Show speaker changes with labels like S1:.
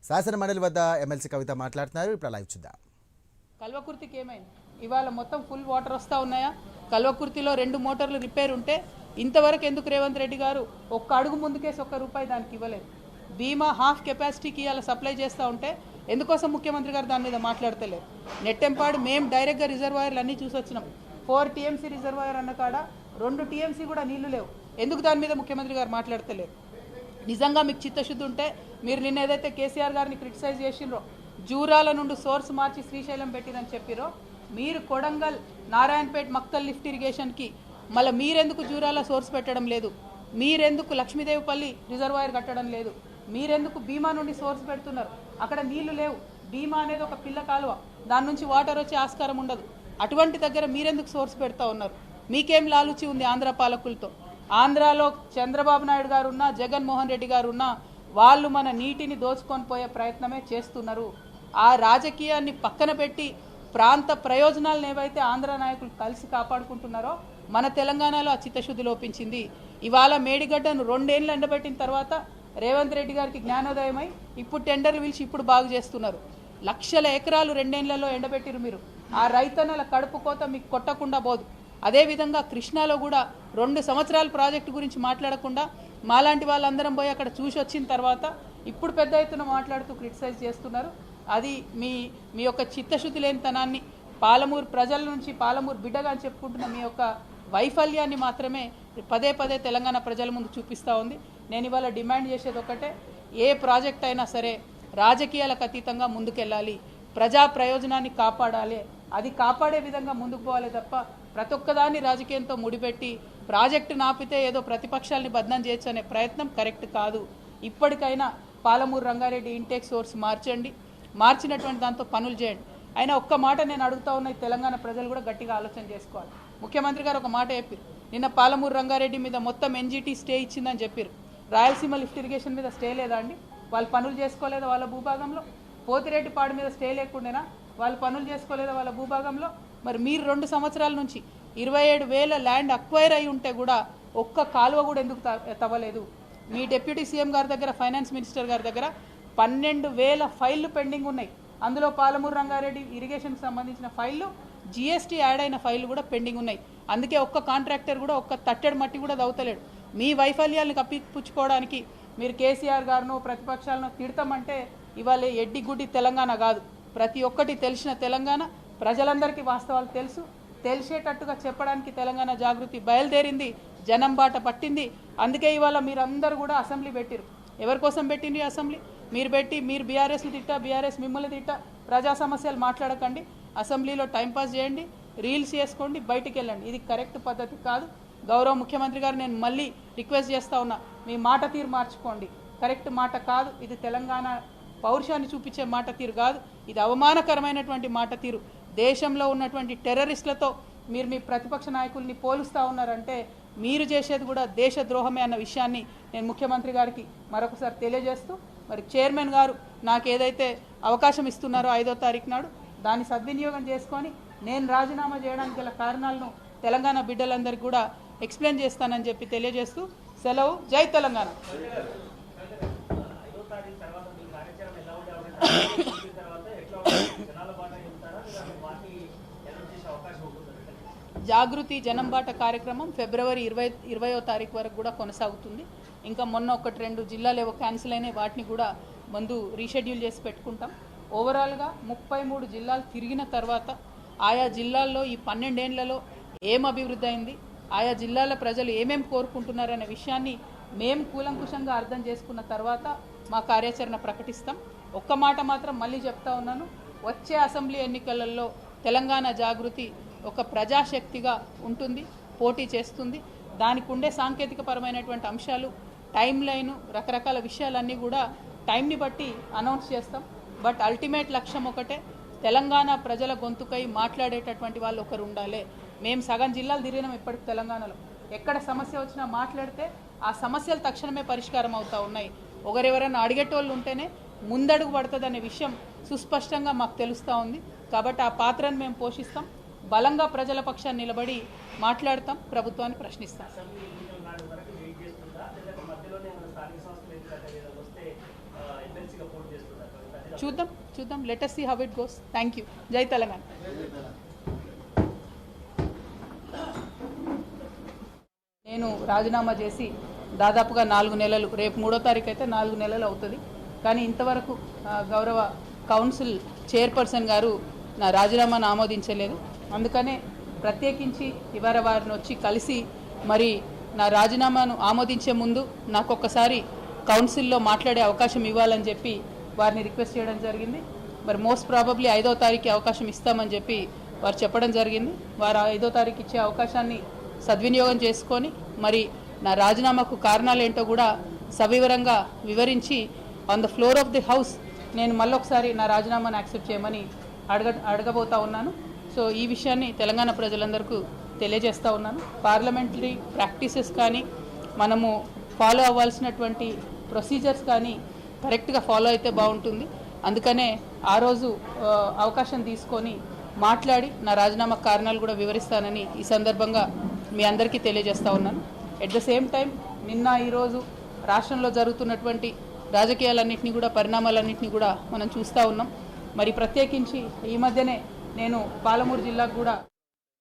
S1: శాసన మండలి వద్ద ఎమ్మెల్సీ కవిత మాట్లాడుతున్నారు. ఇప్పుడు లైవ్ చూద్దాం.
S2: కల్వకుర్తికి ఏమైంది? ఇవాళ మొత్తం ఫుల్ వాటర్ వస్తూ ఉన్నాయా? కల్వకుర్తిలో 2 మోటార్లు రిపేర్ ఉంటే ఇంతవరకు ఎందుకు రేవంత్ రెడ్డి గారు ఒక్క అడుగు ముందుకేసి ₹1 దానికి ఇవ్వలేదు? బీమా హాఫ్ కెపాసిటీకి ఇలా సప్లై చేస్తూ ఉంటే ఎందుకోసం ముఖ్యమంత్రి గారు దాని మీద మాట్లాడతలేరు? నెట్టెంపాడు మేము డైరెక్ట్గా రిజర్వాయర్లు అన్నీ చూసి వచ్చినాం. 4 TMC రిజర్వాయర్ అన్న కాడ 2 TMC కూడా నీళ్లు లేవు. ఎందుకు దాని మీద ముఖ్యమంత్రి గారు మాట్లాడతలేరు? నిజంగా మీకు చిత్తశుద్ధి ఉంటే మీరు నిన్న ఏదైతే కేసీఆర్ గారిని క్రిటిసైజ్ చేసినరో, జూరాల నుండి సోర్స్ మార్చి శ్రీశైలం పెట్టిందని చెప్పిరో, మీరు కొడంగల్ నారాయణపేట్ మక్తల్ లిఫ్ట్ ఇరిగేషన్కి మళ్ళీ మీరెందుకు జూరాల సోర్స్ పెట్టడం లేదు? మీరెందుకు లక్ష్మీదేవిపల్లి రిజర్వాయర్ కట్టడం లేదు? మీరెందుకు భీమా నుండి సోర్స్ పెడుతున్నారు? అక్కడ నీళ్లు లేవు. భీమా అనేది ఒక పిల్ల కాలువ, దాని నుంచి వాటర్ వచ్చే ఆస్కారం ఉండదు. అటువంటి దగ్గర మీరెందుకు సోర్స్ పెడతా ఉన్నారు? మీకేం లాలుచి ఉంది ఆంధ్ర పాలకులతో? ఆంధ్రాలో చంద్రబాబు నాయుడు గారు ఉన్నా, జగన్మోహన్ రెడ్డి గారు ఉన్నా, వాళ్ళు మన నీటిని దోచుకొని పోయే ప్రయత్నమే చేస్తున్నారు. ఆ రాజకీయాన్ని పక్కన పెట్టి ప్రాంత ప్రయోజనాలను ఏవైతే ఆంధ్ర నాయకులు కలిసి కాపాడుకుంటున్నారో మన తెలంగాణలో ఆ చిత్తశుద్ధి లోపించింది. ఇవాళ మేడిగడ్డను 2 ఏళ్ళు ఎండబెట్టిన తర్వాత రేవంత్ రెడ్డి గారికి జ్ఞానోదయమై ఇప్పుడు టెండర్లు పిలిచి ఇప్పుడు బాగు చేస్తున్నారు. లక్షల ఎకరాలు 2 ఏళ్లలో ఎండబెట్టిరు మీరు. ఆ రైతన్నల కడుపు కోత మీకు కొట్టకుండా పోదు. అదేవిధంగా కృష్ణాలో కూడా 2 సంవత్సరాల ప్రాజెక్టు గురించి మాట్లాడకుండా మాలాంటి వాళ్ళందరం పోయి అక్కడ చూసి వచ్చిన తర్వాత ఇప్పుడు పెద్ద ఎత్తున మాట్లాడుతూ క్రిటిసైజ్ చేస్తున్నారు. అది మీ యొక్క చిత్తశుద్ధి లేనితనాన్ని, పాలమూరు ప్రజల నుంచి పాలమూరు బిడ్డగా అని చెప్పుకుంటున్న మీ యొక్క వైఫల్యాన్ని మాత్రమే పదే పదే తెలంగాణ ప్రజల ముందు చూపిస్తూ ఉంది. నేను ఇవాళ డిమాండ్ చేసేది ఒకటే, ఏ ప్రాజెక్ట్ అయినా సరే రాజకీయాలకు అతీతంగా ముందుకెళ్ళాలి, ప్రజా ప్రయోజనాన్ని కాపాడాలి. అది కాపాడే విధంగా ముందుకు పోవాలి తప్ప ప్రతి ఒక్కదాన్ని రాజకీయంతో ముడిపెట్టి ప్రాజెక్టు నాపితే ఏదో ప్రతిపక్షాలని బదనాం చేయొచ్చు అనే ప్రయత్నం కరెక్ట్ కాదు. ఇప్పటికైనా పాలమూరు రంగారెడ్డి ఇంటేక్ సోర్స్ మార్చండి, మార్చినటువంటి దాంతో పనులు చేయండి. అయినా ఒక్క మాట నేను అడుగుతా ఉన్న తెలంగాణ ప్రజలు కూడా గట్టిగా ఆలోచన చేసుకోవాలి. ముఖ్యమంత్రి గారు ఒక మాట చెప్పారు, నిన్న పాలమూరు రంగారెడ్డి మీద మొత్తం NGT స్టే ఇచ్చిందని చెప్పారు. రాయలసీమ లిఫ్ట్ ఇరిగేషన్ మీద స్టే లేదా అండి? వాళ్ళు పనులు చేసుకోలేదా వాళ్ళ భూభాగంలో? పోతిరెడ్డిపాడు మీద స్టే లేకుండేనా? వాళ్ళు పనులు చేసుకోలేదా వాళ్ళ భూభాగంలో? మరి మీరు 2 సంవత్సరాల నుంచి 27,000 ల్యాండ్ అక్వైర్ అయి ఉంటే కూడా ఒక్క కాలువ కూడా ఎందుకు తవ్వలేదు? మీ డిప్యూటీ సీఎం గారి దగ్గర, ఫైనాన్స్ మినిస్టర్ గారి దగ్గర 12,000 ఫైళ్లు పెండింగ్ ఉన్నాయి. అందులో పాలమూరు రంగారెడ్డి ఇరిగేషన్కి సంబంధించిన ఫైళ్లు, GST యాడ్ అయిన ఫైళ్లు కూడా పెండింగ్ ఉన్నాయి. అందుకే ఒక్క కాంట్రాక్టర్ కూడా ఒక్క తట్టెడు మట్టి కూడా దవ్వుతలేడు. మీ వైఫల్యాలను కప్పిపుచ్చుకోవడానికి మీరు కేసీఆర్ గారును ప్రతిపక్షాలను తిడతామంటే ఇవాళ ఎడ్డి గుడ్డి తెలంగాణ కాదు, ప్రతి ఒక్కటి తెలిసిన తెలంగాణ. ప్రజలందరికీ వాస్తవాలు తెలుసు, తెలిసేటట్టుగా చెప్పడానికి తెలంగాణ జాగృతి బయలుదేరింది, జనం బాట పట్టింది. అందుకే ఇవాళ మీరందరూ కూడా అసెంబ్లీ పెట్టిరు. ఎవరి కోసం పెట్టింది అసెంబ్లీ? మీరు పెట్టి మీరు బీఆర్ఎస్ని తిట్టా, బీఆర్ఎస్ మిమ్మల్ని తిట్టా, ప్రజా సమస్యలు మాట్లాడకండి, అసెంబ్లీలో టైంపాస్ చేయండి, రీల్స్ చేసుకోండి, బయటికి వెళ్ళండి. ఇది కరెక్ట్ పద్ధతి కాదు. గౌరవ ముఖ్యమంత్రి గారు నేను మళ్ళీ రిక్వెస్ట్ చేస్తూ ఉన్నా, మీ మాట తీరు మార్చుకోండి. కరెక్ట్ మాట కాదు ఇది. తెలంగాణ పౌరుషాన్ని చూపించే మాట తీరు కాదు, ఇది అవమానకరమైనటువంటి మాట తీరు. దేశంలో ఉన్నటువంటి టెర్రరిస్టులతో మీరు మీ ప్రతిపక్ష నాయకుల్ని పోలుస్తూ ఉన్నారంటే మీరు చేసేది కూడా దేశద్రోహమే అన్న విషయాన్ని నేను ముఖ్యమంత్రి గారికి మరొకసారి తెలియజేస్తూ, మరి చైర్మన్ గారు నాకు ఏదైతే అవకాశం ఇస్తున్నారో 5వ తారీఖు నాడు దాన్ని సద్వినియోగం చేసుకొని నేను రాజీనామా చేయడానికి గల కారణాలను తెలంగాణ బిడ్డలందరికీ కూడా ఎక్స్ప్లెయిన్ చేస్తానని చెప్పి తెలియజేస్తూ సెలవు. జై తెలంగాణ. జాగృతి జనంబాట కార్యక్రమం ఫిబ్రవరి 20వ తారీఖు వరకు కూడా కొనసాగుతుంది. ఇంకా మొన్న 1-2 జిల్లాలు ఏవో క్యాన్సిల్ అయినాయి, వాటిని కూడా ముందు రీషెడ్యూల్ చేసి పెట్టుకుంటాం. ఓవరాల్గా 33 జిల్లాలు తిరిగిన తర్వాత ఆయా జిల్లాల్లో ఈ 12 ఏళ్లలో ఏం అభివృద్ధి అయింది, ఆయా జిల్లాల ప్రజలు ఏమేం కోరుకుంటున్నారనే విషయాన్ని మేము కూలంకుషంగా అర్థం చేసుకున్న తర్వాత మా కార్యాచరణ ప్రకటిస్తాం. ఒక్క మాట మాత్రం మళ్ళీ చెప్తా ఉన్నాను, వచ్చే అసెంబ్లీ ఎన్నికలలో తెలంగాణ జాగృతి ఒక ప్రజాశక్తిగా ఉంటుంది, పోటీ చేస్తుంది. దానికి ఉండే సాంకేతికపరమైనటువంటి అంశాలు, టైం లైను, రకరకాల విషయాలన్నీ కూడా టైంని బట్టి అనౌన్స్ చేస్తాం. బట్ అల్టిమేట్ లక్ష్యం ఒకటే, తెలంగాణ ప్రజల గొంతుకై మాట్లాడేటటువంటి వాళ్ళు ఒకరు ఉండాలి. మేము సగం జిల్లాలు తిరిగినాం ఇప్పటికి తెలంగాణలో. ఎక్కడ సమస్య వచ్చినా మాట్లాడితే ఆ సమస్యలు తక్షణమే పరిష్కారం అవుతూ ఉన్నాయి. ఒకరెవరైనా అడిగేటోళ్ళు ఉంటేనే ముందడుగు పడుతుందనే విషయం సుస్పష్టంగా మాకు తెలుస్తూ ఉంది. కాబట్టి ఆ పాత్రను మేము పోషిస్తాం, బలంగా ప్రజల పక్షాన్ని నిలబడి మాట్లాడతాం, ప్రభుత్వాన్ని ప్రశ్నిస్తాం.
S3: మధ్యలోనే స్థానిక సంస్థలు ఎన్నికల వస్తే ఎమ్మెల్సీగా పోటీ చేస్తున్నారు.
S2: చూద్దాం let us see how it goes. Thank you. జై తెలంగాణ. నేను రాజీనామా చేసి దాదాపుగా 4 నెలలు, రేపు 3వ తారీఖు అయితే 4 నెలలు అవుతుంది. కానీ ఇంతవరకు గౌరవ కౌన్సిల్ చైర్పర్సన్ గారు నా రాజీనామాను ఆమోదించలేదు. అందుకనే ప్రత్యేకించి ఇవాళ వారిని వచ్చి కలిసి మరి నా రాజీనామాను ఆమోదించే ముందు నాకు ఒక్కసారి కౌన్సిల్లో మాట్లాడే అవకాశం ఇవ్వాలని చెప్పి వారిని రిక్వెస్ట్ చేయడం జరిగింది. మరి మోస్ట్ ప్రాబబ్లీ 5వ తారీఖు అవకాశం ఇస్తామని చెప్పి వారు చెప్పడం జరిగింది. వారు 5వ తారీఖు ఇచ్చే అవకాశాన్ని సద్వినియోగం చేసుకొని మరి నా రాజీనామాకు కారణాలు ఏంటో కూడా సవివరంగా వివరించి on the floor of the house నేను మళ్ళొకసారి నా రాజీనామాను యాక్సెప్ట్ చేయమని అడగబోతా ఉన్నాను. సో ఈ విషయాన్ని తెలంగాణ ప్రజలందరికీ తెలియజేస్తూ ఉన్నాను. పార్లమెంటరీ ప్రాక్టీసెస్ కానీ మనము ఫాలో అవ్వాల్సినటువంటి ప్రొసీజర్స్ కానీ కరెక్ట్గా ఫాలో అయితే బాగుంటుంది. అందుకనే ఆ రోజు అవకాశం తీసుకొని మాట్లాడి నా రాజీనామా కారణాలు కూడా వివరిస్తానని ఈ సందర్భంగా మీ అందరికీ తెలియజేస్తూ ఉన్నాను. ఎట్ ద సేమ్ టైం నిన్న ఈరోజు రాష్ట్రంలో జరుగుతున్నటువంటి రాజకీయాలన్నింటినీ కూడా, పరిణామాలన్నింటినీ కూడా మనం చూస్తూ ఉన్నాం. మరి ప్రత్యేకించి ఈ మధ్యనే నేను పాలమూరు జిల్లాకు కూడా